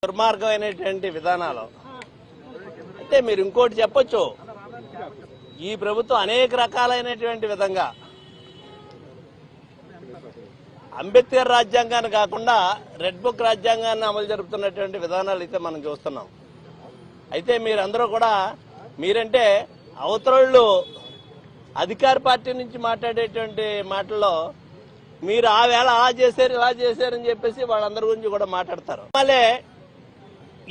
దుర్మార్గమైనటువంటి విధానాలు అంటే మీరు ఇంకోటి చెప్పొచ్చు. ఈ ప్రభుత్వం అనేక రకాలైనటువంటి విధంగా అంబేద్కర్ రాజ్యాంగాన్ని కాకుండా రెడ్ బుక్ రాజ్యాంగాన్ని అమలు జరుపుతున్నటువంటి విధానాలు అయితే మనం చూస్తున్నాం. అయితే మీరందరూ కూడా మీరంటే అవతరుళ్ళు అధికార పార్టీ నుంచి మాట్లాడేటువంటి మాటల్లో మీరు ఆ వేళ అలా చేశారు ఇలా చేశారని చెప్పేసి వాళ్ళందరి గురించి కూడా మాట్లాడతారు. మళ్ళీ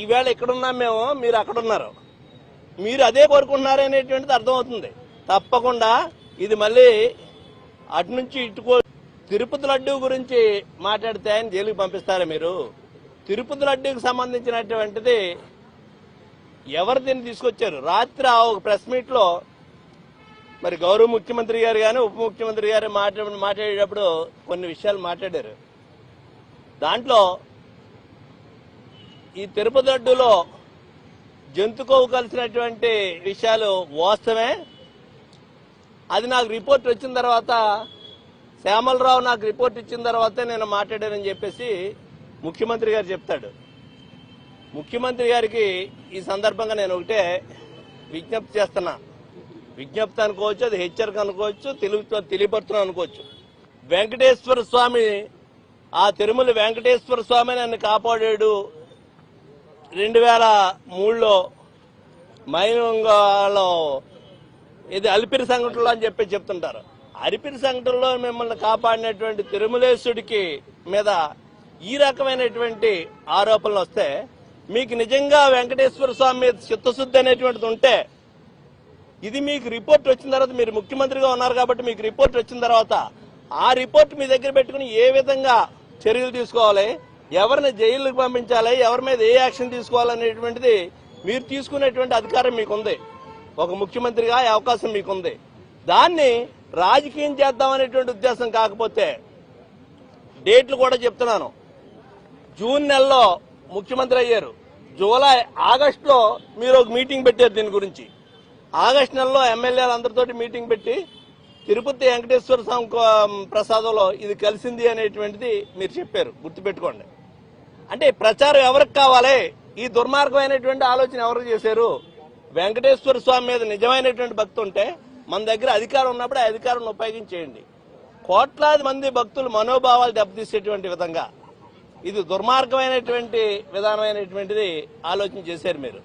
ఈవేళ ఇక్కడున్నాం మేము, మీరు అక్కడున్నారు, మీరు అదే కోరుకుంటున్నారు అనేటువంటిది అర్థమవుతుంది. తప్పకుండా ఇది మళ్ళీ అటు నుంచి ఇటుకో. తిరుపతి లడ్డూ గురించి మాట్లాడితే ఆయన జైలుకి పంపిస్తారా మీరు? తిరుపతి లడ్డూకి సంబంధించినటువంటిది ఎవరు దీన్ని తీసుకొచ్చారు? రాత్రి ఒక ప్రెస్ మీట్ లో మరి గౌరవ ముఖ్యమంత్రి గారు కానీ ఉప ముఖ్యమంత్రి గారు మాట్లాడేటప్పుడు కొన్ని విషయాలు మాట్లాడారు. దాంట్లో ఈ తిరుపతి లడ్డూలో జంతుకోవు కలిసినటువంటి విషయాలు వాస్తవమే. అది నాకు రిపోర్ట్ వచ్చిన తర్వాత, శ్యామలరావు నాకు రిపోర్ట్ ఇచ్చిన తర్వాతే నేను మాట్లాడానని చెప్పేసి ముఖ్యమంత్రి గారు చెప్తాడు. ముఖ్యమంత్రి గారికి ఈ సందర్భంగా నేను ఒకటే విజ్ఞప్తి చేస్తున్నా. విజ్ఞప్తి అనుకోవచ్చు, అది హెచ్చరిక అనుకోవచ్చు, తెలియపరుతున్నాను అనుకోవచ్చు. వెంకటేశ్వర స్వామి, ఆ తిరుమల వెంకటేశ్వర స్వామి నన్ను కాపాడాడు. 2003లో మైనంగాలో ఇది అలిపిరి సంఘటనలో అని చెప్పి చెప్తుంటారు. అలిపిరి సంఘటనలో మిమ్మల్ని కాపాడినటువంటి తిరుమలేశుడికి మీద ఈ రకమైనటువంటి ఆరోపణలు వస్తే, మీకు నిజంగా వెంకటేశ్వర స్వామి మీద చిత్తశుద్ధి అనేటువంటిది ఉంటే, ఇది మీకు రిపోర్ట్ వచ్చిన తర్వాత, మీరు ముఖ్యమంత్రిగా ఉన్నారు కాబట్టి మీకు రిపోర్ట్ వచ్చిన తర్వాత ఆ రిపోర్ట్ మీ దగ్గర పెట్టుకుని ఏ విధంగా చర్యలు తీసుకోవాలి, ఎవరిని జైలుకు పంపించాలి, ఎవరి మీద ఏ యాక్షన్ తీసుకోవాలనేటువంటిది మీరు తీసుకునేటువంటి అధికారం మీకుంది. ఒక ముఖ్యమంత్రిగా ఈ అవకాశం మీకుంది. దాన్ని రాజకీయం చేద్దామనేటువంటి ఉద్దేశం కాకపోతే, డేట్లు కూడా చెప్తున్నాను. జూన్ నెలలో ముఖ్యమంత్రి అయ్యారు, జూలై ఆగస్టులో మీరు ఒక మీటింగ్ పెట్టారు దీని గురించి. ఆగస్టు నెలలో ఎమ్మెల్యేలు అందరితోటి మీటింగ్ పెట్టి తిరుపతి వెంకటేశ్వర స్వామి ప్రసాదంలో ఇది కలిసింది అనేటువంటిది మీరు చెప్పారు, గుర్తుపెట్టుకోండి. అంటే ప్రచారం ఎవరికి కావాలి? ఈ దుర్మార్గమైనటువంటి ఆలోచన ఎవరు చేశారు? వెంకటేశ్వర స్వామి మీద నిజమైనటువంటి భక్తి ఉంటే మన దగ్గర అధికారం ఉన్నప్పుడు ఆ అధికారాన్ని ఉపయోగించేయండి. కోట్లాది మంది భక్తులు మనోభావాలు దెబ్బతీసేటువంటి విధంగా ఇది దుర్మార్గమైనటువంటి విధానమైనటువంటిది ఆలోచన చేశారు మీరు.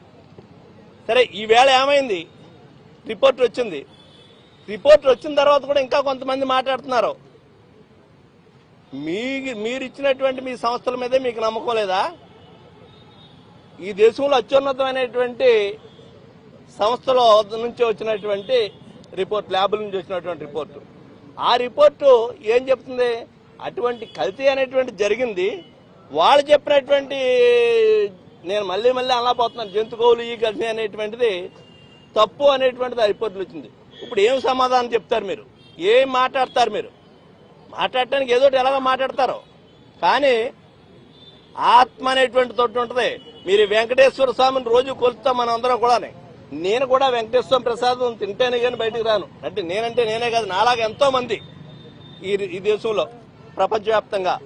సరే, ఈవేళ ఏమైంది? రిపోర్ట్ వచ్చింది. రిపోర్ట్ వచ్చిన తర్వాత కూడా ఇంకా కొంతమంది మాట్లాడుతున్నారు. మీరు ఇచ్చినటువంటి మీ సంస్థల మీదే మీకు నమ్మకం లేదా? ఈ దేశంలో అత్యున్నతమైనటువంటి సంస్థల నుంచి వచ్చినటువంటి రిపోర్ట్, ల్యాబుల నుంచి వచ్చినటువంటి రిపోర్టు. ఆ రిపోర్టు ఏం చెప్తుంది? అటువంటి కల్తీ అనేటువంటి జరిగింది. వాళ్ళు చెప్పినటువంటి, నేను మళ్ళీ అనలేకపోతున్నాను, జంతుకోవులు ఈ కలిసి అనేటువంటిది తప్పు అనేటువంటిది ఆ రిపోర్టులు వచ్చింది. ఇప్పుడు ఏం సమాధానం చెప్తారు మీరు? ఏం మాట్లాడతారు మీరు? మాట్లాడటానికి ఏదో ఎలాగో మాట్లాడతారు, కానీ ఆత్మ అనేటువంటి తోటి ఉంటుంది. మీరు వెంకటేశ్వర స్వామిని రోజు కొలుస్తాం మనం అందరం కూడా. నేను కూడా వెంకటేశ్వర స్వామి ప్రసాదం తింటేనే కానీ బయటకు రాను. అంటే నేనే కాదు, నాలాగా ఎంతో మంది ఈ దేశంలో ప్రపంచవ్యాప్తంగా.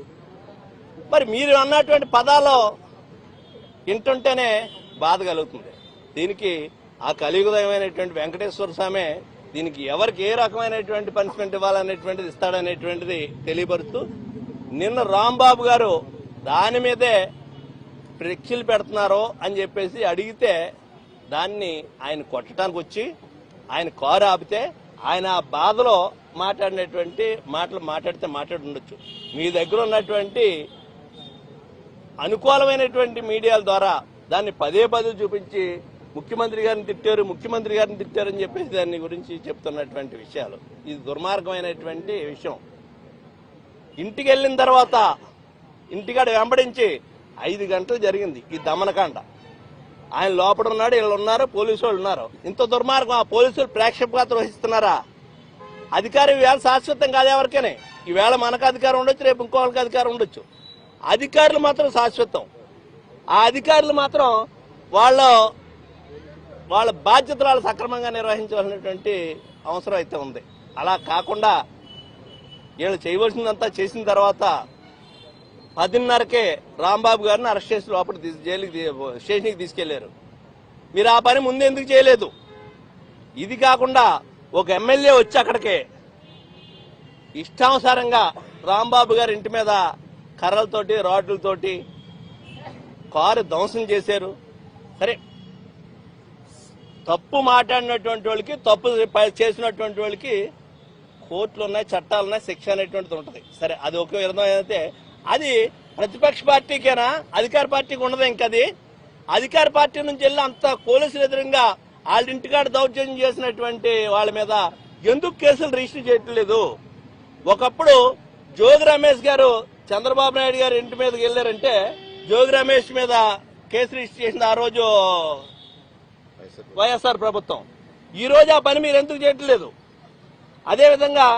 మరి మీరు అన్నటువంటి పదాలు వింటుంటేనే బాధ కలుగుతుంది. దీనికి ఆ కలియుగమైనటువంటి వెంకటేశ్వర స్వామి దీనికి ఎవరికి ఏ రకమైనటువంటి పనిష్మెంట్ ఇవ్వాలనేటువంటిది ఇస్తాడనేటువంటిది తెలియపరుస్తూ, నిన్న రాంబాబు గారు దాని మీదే ఫ్లెక్సీలు పెడుతున్నారు అని చెప్పేసి అడిగితే, దాన్ని ఆయన కొట్టడానికి వచ్చి ఆయన కారు ఆపితే ఆయన ఆ బాధలో మాట్లాడినటువంటి మాటలు మాట్లాడుండొచ్చు. మీ దగ్గర ఉన్నటువంటి అనుకూలమైనటువంటి మీడియాల ద్వారా దాన్ని పదే చూపించి ముఖ్యమంత్రి గారిని తిట్టారు అని చెప్పేసి దాని గురించి చెప్తున్నటువంటి విషయాలు, ఇది దుర్మార్గమైనటువంటి విషయం. ఇంటికి వెళ్ళిన తర్వాత ఇంటికాడ వెంబడించి 5 గంటలు జరిగింది ఈ దమనకాండ. ఆయన లోపల ఉన్నాడు, వీళ్ళు ఉన్నారు, పోలీసు వాళ్ళు ఉన్నారు. ఇంత దుర్మార్గం. ఆ పోలీసులు ప్రేక్షక పాత్ర వహిస్తున్నారా? అధికారం ఈవేళ శాశ్వతం కాదు ఎవరికైనా. ఈవేళ మనకు అధికారం ఉండొచ్చు, రేపు ఇంకోళ్ళకి అధికారం ఉండొచ్చు. అధికారులు మాత్రం శాశ్వతం. ఆ అధికారులు మాత్రం వాళ్ళ బాధ్యతలు వాళ్ళు సక్రమంగా నిర్వహించవలసినటువంటి అవసరం అయితే ఉంది. అలా కాకుండా వీళ్ళు చేయవలసిందంతా చేసిన తర్వాత 10:30కే రాంబాబు గారిని అరెస్ట్ చేసి లోపల స్టేషన్కి తీసుకెళ్లారు. మీరు ఆ పని ముందు ఎందుకు చేయలేదు? ఇది కాకుండా ఒక ఎమ్మెల్యే వచ్చి అక్కడికే ఇష్టానుసారంగా రాంబాబు గారి ఇంటి మీద కర్రలతోటి రాడ్లతోటి కారు ధ్వంసం చేశారు. సరే, తప్పు మాట్లాడినటువంటి వాళ్ళకి, తప్పు చేసినటువంటి వాళ్ళకి కోర్టులు ఉన్నాయి, చట్టాలు ఉన్నాయి, శిక్ష అనేటువంటిది ఉంటుంది. సరే, అది ఒక విధంగా అయితే అది ప్రతిపక్ష పార్టీకేనా, అధికార పార్టీకి ఉండదు. ఇంకది అధికార పార్టీ నుంచి వెళ్ళి అంత పోలీసులు ఎదురుగా వాళ్ళ ఇంటికాడ దౌర్జన్యం చేసినటువంటి వాళ్ళ మీద ఎందుకు కేసులు రిజిస్టర్ చేయట్లేదు? ఒకప్పుడు జోగి రమేష్ గారు చంద్రబాబు నాయుడు గారు ఇంటి మీదకి వెళ్లారంటే జోగి రమేష్ మీద కేసు రిజిస్టర్ చేసింది ఆ రోజు వైఎస్ఆర్ ప్రభుత్వం. ఈ రోజు ఆ పని మీరు ఎందుకు చేయట్లేదు? అదేవిధంగా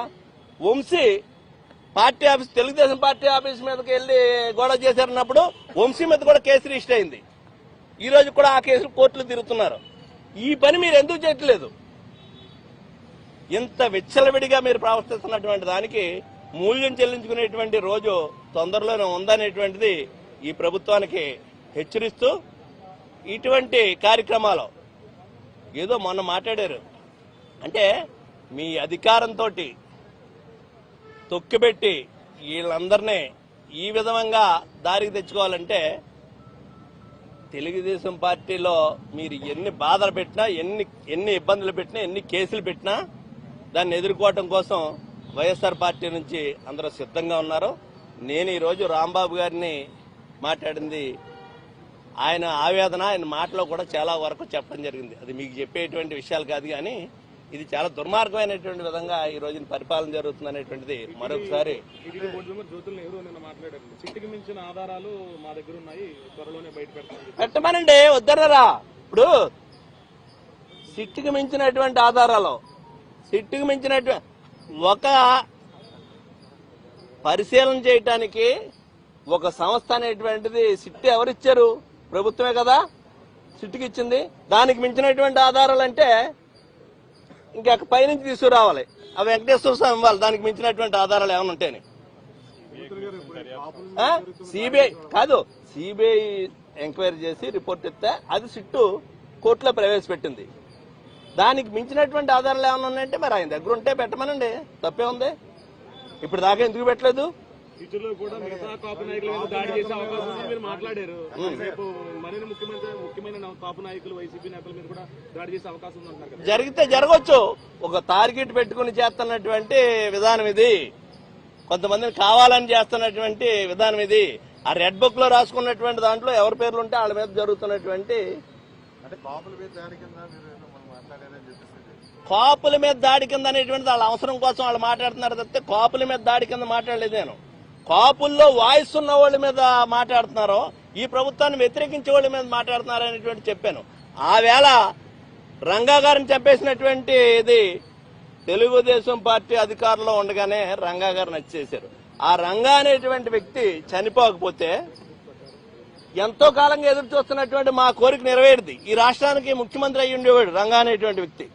Vamshi party office, Telugu Desam party office మీదకి వెళ్లి గొడవ చేశారన్నప్పుడు వంశీ మీద కూడా కేసు రిజిస్టర్ అయింది. ఈ రోజు కూడా ఆ కేసులు కోర్టులు తిరుగుతున్నారు. ఈ పని మీరు ఎందుకు చేయట్లేదు? ఇంత విచ్చలవిడిగా మీరు ప్రవర్తిస్తున్నటువంటి దానికి మూల్యం చెల్లించుకునేటువంటి రోజు తొందరలోనే ఉందనేటువంటిది ఈ ప్రభుత్వానికి హెచ్చరిస్తూ, ఇటువంటి కార్యక్రమాలు ఏదో మొన్న మాట్లాడారు అంటే మీ అధికారంతో తొక్కిపెట్టి వీళ్ళందరినీ ఈ విధంగా దారికి తెచ్చుకోవాలంటే తెలుగుదేశం పార్టీలో మీరు ఎన్ని బాధలు పెట్టినా, ఎన్ని ఇబ్బందులు పెట్టినా, ఎన్ని కేసులు పెట్టినా దాన్ని ఎదుర్కోవటం కోసం వైఎస్ఆర్ పార్టీ నుంచి అందరూ సిద్ధంగా ఉన్నారు. నేను ఈరోజు రాంబాబు గారిని మాట్లాడింది ఆయన ఆవేదన, ఆయన మాటలో కూడా చాలా వరకు చెప్పడం జరిగింది. అది మీకు చెప్పేటువంటి విషయాలు కాదు, కానీ ఇది చాలా దుర్మార్గమైనటువంటి విధంగా ఈ రోజున పరిపాలన జరుగుతుంది అనేటువంటిది మరొకసారి పెట్టమనండి. వద్దనరా? ఇప్పుడు సిట్టుకు మించినటువంటి ఆధారాలు, సిట్టుకు మించినటువంటి ఒక పరిశీలన చేయటానికి ఒక సంస్థ అనేటువంటిది సిట్టు ఎవరిచ్చారు? ప్రభుత్వమే కదా సిట్టుకి ఇచ్చింది. దానికి మించినటువంటి ఆధారాలు అంటే ఇంకా పైనుంచి తీసుకురావాలి. ఆ వెంకటేశ్వర స్వామి ఇవ్వాలి దానికి మించినటువంటి ఆధారాలు ఏమైనా ఉంటేనే. సిబిఐ కాదు, సిబిఐ ఎంక్వైరీ చేసి రిపోర్ట్ ఇస్తే అది సిట్టు కోర్టులో ప్రవేశపెట్టింది. దానికి మించినటువంటి ఆధారాలు ఏమైనా ఉన్నాయంటే మరి ఆయన దగ్గర ఉంటే పెట్టమనండి, తప్పే ఉంది. ఇప్పుడు దాకా ఎందుకు పెట్టలేదు? కూడా మిగతా కాపు నాయకుల మీద దాడి చేసే అవకాశం ఉందని మీరు మాట్లాడారు. రేపు మరిన్ని ముఖ్యమైన కాపు నాయకులు, వైసీపీ నేతల మీద కూడా దాడి చేసే అవకాశం ఉందంటున్నారు కదా. జరిగితే జరగవచ్చు. ఒక టార్గెట్ పెట్టుకుని చేస్తున్నటువంటి విధానం ఇది. కొంతమందిని కావాలని చేస్తున్నటువంటి విధానం ఇది. ఆ రెడ్ బుక్ లో రాసుకున్నటువంటి దాంట్లో ఎవరి పేర్లు ఉంటే వాళ్ళ మీద జరుగుతున్నటువంటి కాపుల మీద దాడి కింద అనేటువంటిది వాళ్ళ అవసరం కోసం వాళ్ళు మాట్లాడుతున్నారు తప్పితే కాపుల మీద దాడి కింద మాట్లాడలేదు నేను. కాపుల్లో వాయిస్ ఉన్న వాళ్ళ మీద మాట్లాడుతున్నారో, ఈ ప్రభుత్వాన్ని వ్యతిరేకించే వాళ్ళ మీద మాట్లాడుతున్నారు అనేటువంటి చెప్పాను. ఆ వేళ రంగా గారిని చంపేసినటువంటి ఇది తెలుగుదేశం పార్టీ అధికారంలో ఉండగానే రంగా గారిని వచ్చేశారు. ఆ రంగా అనేటువంటి వ్యక్తి చనిపోకపోతే ఎంతో కాలంగా ఎదురు చూస్తున్నటువంటి మా కోరిక నెరవేరింది. ఈ రాష్ట్రానికి ముఖ్యమంత్రి అయ్యి ఉండేవాడు రంగా అనేటువంటి వ్యక్తి.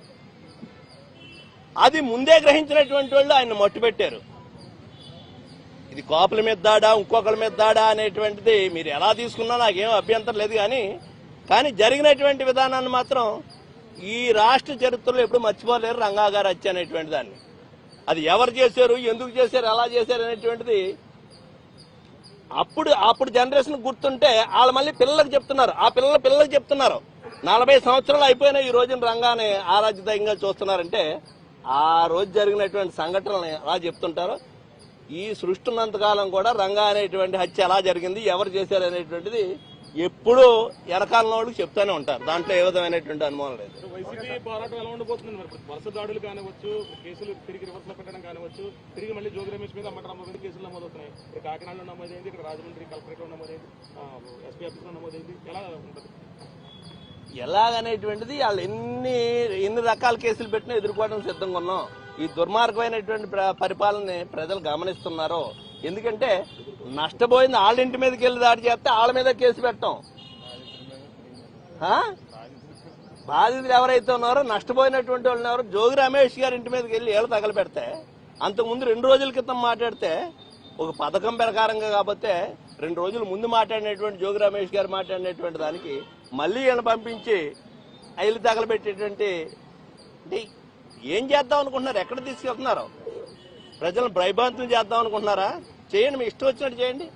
అది ముందే గ్రహించినటువంటి వాళ్ళు ఆయన మట్టుపెట్టారు. ఇది కాపుల మీద దాడా, ఇంకొకరి మీద దాడా అనేటువంటిది మీరు ఎలా తీసుకున్నా నాకేం అభ్యంతరం లేదు. కానీ జరిగినటువంటి విధానాన్ని మాత్రం ఈ రాష్ట్ర చరిత్రలో ఎప్పుడు మర్చిపోలేరు రంగా గారు హత్య అనేటువంటి దాన్ని. అది ఎవరు చేశారు, ఎందుకు చేశారు, ఎలా చేశారు అనేటువంటిది అప్పుడు జనరేషన్ గుర్తుంటే వాళ్ళు మళ్ళీ పిల్లలకు చెప్తున్నారు. ఆ పిల్లలకు చెప్తున్నారు. 40 సంవత్సరాలు అయిపోయినా ఈ రోజున రంగానే ఆరాధ్యతంగా చూస్తున్నారంటే ఆ రోజు జరిగినటువంటి సంఘటనలు ఎలా చెప్తుంటారో, ఈ సృష్టి ఉన్నంతకాలం కూడా రంగా అనేటువంటి హత్య ఎలా జరిగింది, ఎవరు చేశారు అనేటువంటిది ఎప్పుడూ ఎనకాల వాళ్ళకి చెప్తూనే ఉంటారు. దాంట్లో ఏ విధమైనటువంటి అనుమానం లేదు. వైసీపీ పోరాటం ఎలా ఉండబోతుంది? వరుస దాడులు కానివచ్చు, కేసులు తిరిగి రివర్స్ లో పెట్టడం కానివచ్చు, తిరిగి మళ్ళీ జోగి రమేష్ మీద అమ్మటరామ మీద కేసులు నమోదవుతున్నాయి. ఇక్కడ కాకినాడలో నమోదైంది, ఇక్కడ రాజమండ్రి కలెక్టరేట్ లో నమోదైంది, ఎస్పీ ఆఫీస్ లో నమోదైంది. ఎలా ఉంటుంది? ఎలాగనేటువంటిది వాళ్ళు ఎన్ని రకాల కేసులు పెట్టినా ఎదుర్కోవడం సిద్ధంగా ఉన్నాం. ఈ దుర్మార్గమైనటువంటి పరిపాలనని ప్రజలు గమనిస్తున్నారో. ఎందుకంటే నష్టపోయింది వాళ్ళ ఇంటి మీదకి వెళ్ళి దాడి చేస్తే వాళ్ళ మీద కేసు పెట్టాం. బాధితులు ఎవరైతే ఉన్నారో, నష్టపోయినటువంటి వాళ్ళు ఎవరో, జోగి రమేష్ గారి ఇంటి మీదకి వెళ్ళి ఏళ్ళు తగలబెడితే అంతకుముందు 2 రోజుల క్రితం మాట్లాడితే ఒక పథకం ప్రకారంగా కాకపోతే 2 రోజుల ముందు మాట్లాడినటువంటి జోగి రమేష్ గారు మాట్లాడినటువంటి దానికి మళ్ళీ ఈయన పంపించి ఐలు తగలబెట్టేటువంటి అంటే ఏం చేద్దాం అనుకుంటున్నారు? ఎక్కడ తీసుకెళ్తున్నారు? ప్రజలను భయభ్రాంతులు చేద్దాం అనుకుంటున్నారా? చేయండి, మీ ఇష్టం వచ్చినట్టు చేయండి.